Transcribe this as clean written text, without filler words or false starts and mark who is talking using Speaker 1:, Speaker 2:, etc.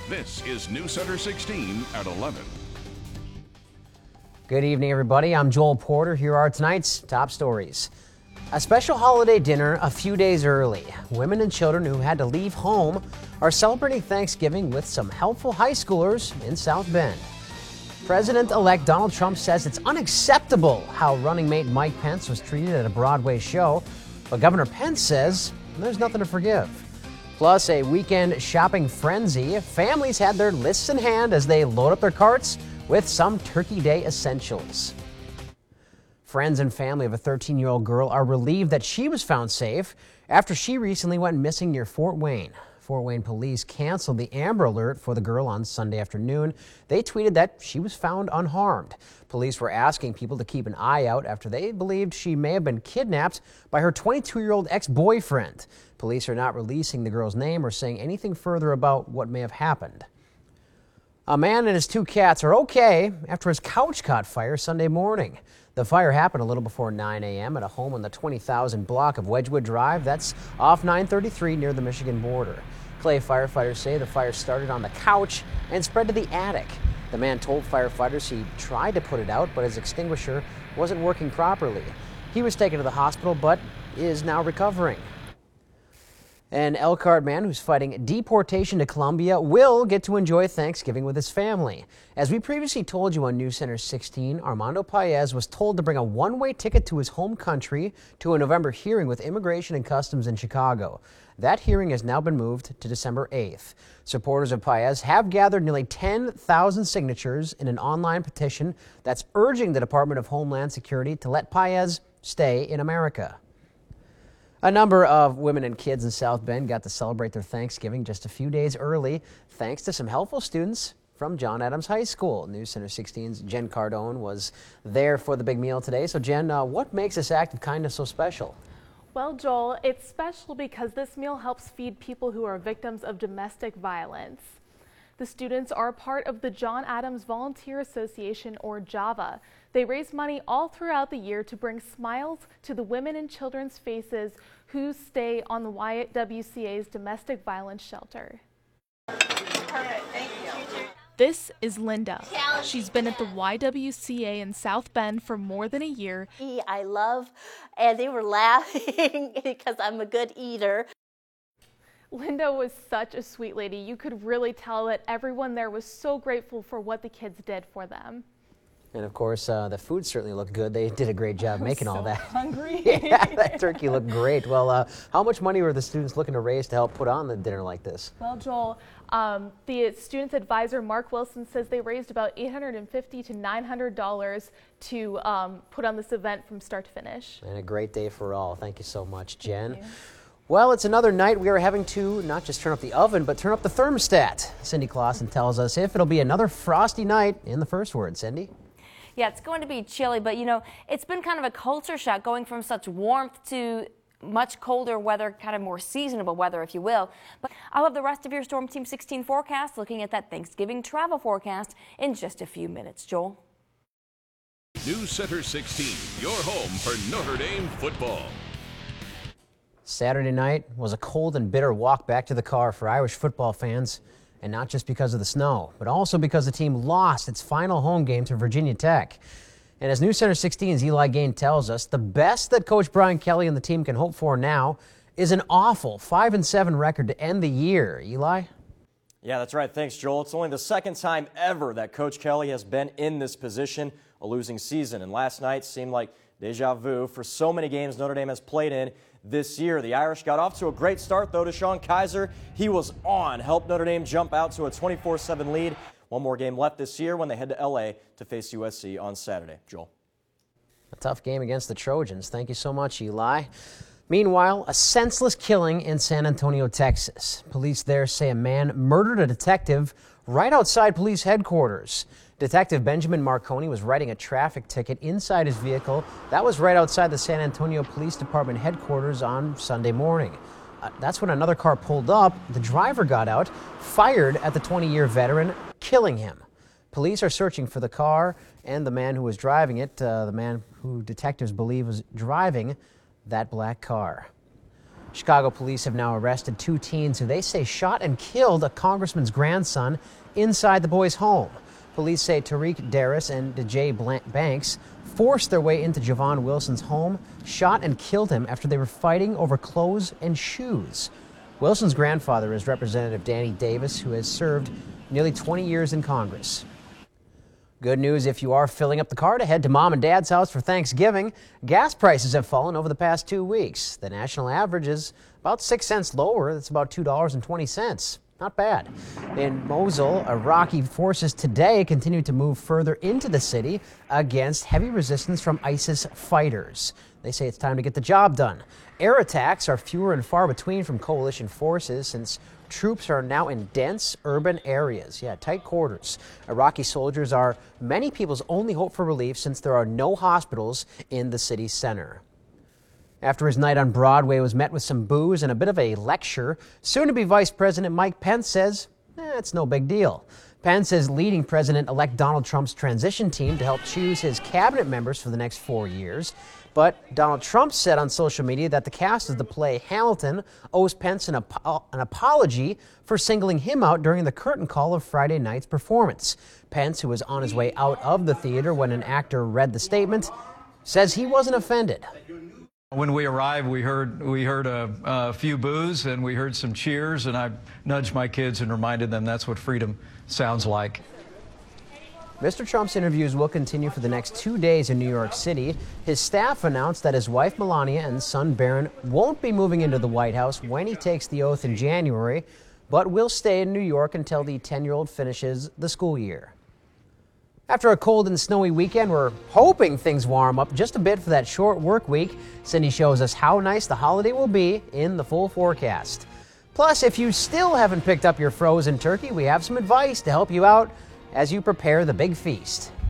Speaker 1: This is News Center 16 at 11.
Speaker 2: Good evening, everybody. I'm Joel Porter. Here are tonight's top stories. A special holiday dinner a few days early. Women and children who had to leave home are celebrating Thanksgiving with some helpful high schoolers in South Bend. President-elect Donald Trump says it's unacceptable how running mate Mike Pence was treated at a Broadway show, but Governor Pence says there's nothing to forgive. Plus, a weekend shopping frenzy. Families had their lists in hand as they load up their carts with some Turkey Day essentials. Friends and family of a 13-year-old girl are relieved that she was found safe after she recently went missing near Fort Wayne. Fort Wayne police canceled the Amber Alert for the girl on Sunday afternoon. They tweeted that she was found unharmed. Police were asking people to keep an eye out after they believed she may have been kidnapped by her 22-year-old ex-boyfriend. Police are not releasing the girl's name or saying anything further about what may have happened. A man and his two cats are okay after his couch caught fire Sunday morning. The fire happened a little before 9 a.m. at a home on the 20,000 block of Wedgwood Drive. That's off 933 near the Michigan border. Clay firefighters say the fire started on the couch and spread to the attic. The man told firefighters he tried to put it out, but his extinguisher wasn't working properly. He was taken to the hospital, but is now recovering. An Elkhart man who's fighting deportation to Colombia will get to enjoy Thanksgiving with his family. As we previously told you on News Center 16, Armando Paez was told to bring a one-way ticket to his home country to a November hearing with Immigration and Customs in Chicago. That hearing has now been moved to December 8th. Supporters of Paez have gathered nearly 10,000 signatures in an online petition that's urging the Department of Homeland Security to let Paez stay in America. A number of women and kids in South Bend got to celebrate their Thanksgiving just a few days early, thanks to some helpful students from John Adams High School. News Center 16's Jen Cardone was there for the big meal today. So Jen, what makes this act of kindness so special?
Speaker 3: Well, Joel, it's special because this meal helps feed people who are victims of domestic violence. The students are part of the John Adams Volunteer Association, or JAVA. They raise money all throughout the year to bring smiles to the women and children's faces who stay on the YWCA's domestic violence shelter.
Speaker 4: Perfect, thank you.
Speaker 3: This is Linda. She's been at the YWCA in South Bend for more than a year.
Speaker 4: I love, and they were laughing because I'm a good eater.
Speaker 3: Linda was such a sweet lady. You could really tell that everyone there was so grateful for what the kids did for them.
Speaker 2: And of course, the food certainly looked good. They did a great job making all that.
Speaker 3: Hungry.
Speaker 2: Yeah, that turkey looked great. Well, how much money were the students looking to raise to help put on the dinner like this?
Speaker 3: Well, Joel, the students advisor, Mark Wilson, says they raised about $850 to $900 to put on this event from start to finish.
Speaker 2: And a great day for all. Thank you so much, Jen. Well, it's another night we are having to not just turn up the oven, but turn up the thermostat. Cindy Clausen tells us if it'll be another frosty night in the first word. Cindy?
Speaker 5: Yeah, it's going to be chilly, but you know, it's been kind of a culture shock going from such warmth to much colder weather, kind of more seasonable weather, if you will. But I'll have the rest of your Storm Team 16 forecast, looking at that Thanksgiving travel forecast in just a few minutes. Joel?
Speaker 1: News Center 16, your home for Notre Dame football.
Speaker 2: Saturday night was a cold and bitter walk back to the car for Irish football fans, and not just because of the snow, but also because the team lost its final home game to Virginia Tech. And as News Center 16's Eli Gain tells us, the best that Coach Brian Kelly and the team can hope for now is an awful 5-7 record to end the year. Eli?
Speaker 6: Yeah, that's right. Thanks, Joel. It's only the second time ever that Coach Kelly has been in this position, a losing season. And last night seemed like deja vu for so many games Notre Dame has played in this year. The Irish got off to a great start, though. DeShone Kizer, he was on, helped Notre Dame jump out to a 24-7 lead. One more game left this year when they head to L.A. to face USC on Saturday. Joel?
Speaker 2: A tough game against the Trojans. Thank you so much, Eli. Meanwhile, a senseless killing in San Antonio, Texas. Police there say a man murdered a detective right outside police headquarters. Detective Benjamin Marconi was writing a traffic ticket inside his vehicle. That was right outside the San Antonio Police Department headquarters on Sunday morning. That's when another car pulled up. The driver got out, fired at the 20-year veteran, killing him. Police are searching for the car and the man who was driving it, the man who detectives believe was driving that black car. Chicago police have now arrested 2 teens who they say shot and killed a congressman's grandson inside the boy's home. Police say Tariq Darris and DJ Banks forced their way into Javon Wilson's home, shot and killed him after they were fighting over clothes and shoes. Wilson's grandfather is Representative Danny Davis, who has served nearly 20 years in Congress. Good news if you are filling up the car to head to Mom and Dad's house for Thanksgiving. Gas prices have fallen over the past 2 weeks. The national average is about 6 cents lower. That's about $2.20. Not bad. In Mosul, Iraqi forces today continue to move further into the city against heavy resistance from ISIS fighters. They say it's time to get the job done. Air attacks are fewer and far between from coalition forces since troops are now in dense urban areas. Tight quarters. Iraqi soldiers are many people's only hope for relief since there are no hospitals in the city center. After his night on Broadway was met with some boos and a bit of a lecture, soon-to-be Vice President Mike Pence says it's no big deal. Pence is leading President-elect Donald Trump's transition team to help choose his cabinet members for the next 4 years. But Donald Trump said on social media that the cast of the play Hamilton owes Pence an apology for singling him out during the curtain call of Friday night's performance. Pence, who was on his way out of the theater when an actor read the statement, says he wasn't offended.
Speaker 7: When we arrived, we heard a few boos and we heard some cheers, and I nudged my kids and reminded them that's what freedom sounds like.
Speaker 2: Mr. Trump's interviews will continue for the next 2 days in New York City. His staff announced that his wife Melania and son Barron won't be moving into the White House when he takes the oath in January, but will stay in New York until the 10-year-old finishes the school year. After a cold and snowy weekend, we're hoping things warm up just a bit for that short work week. Cindy shows us how nice the holiday will be in the full forecast. Plus, if you still haven't picked up your frozen turkey, we have some advice to help you out as you prepare the big feast.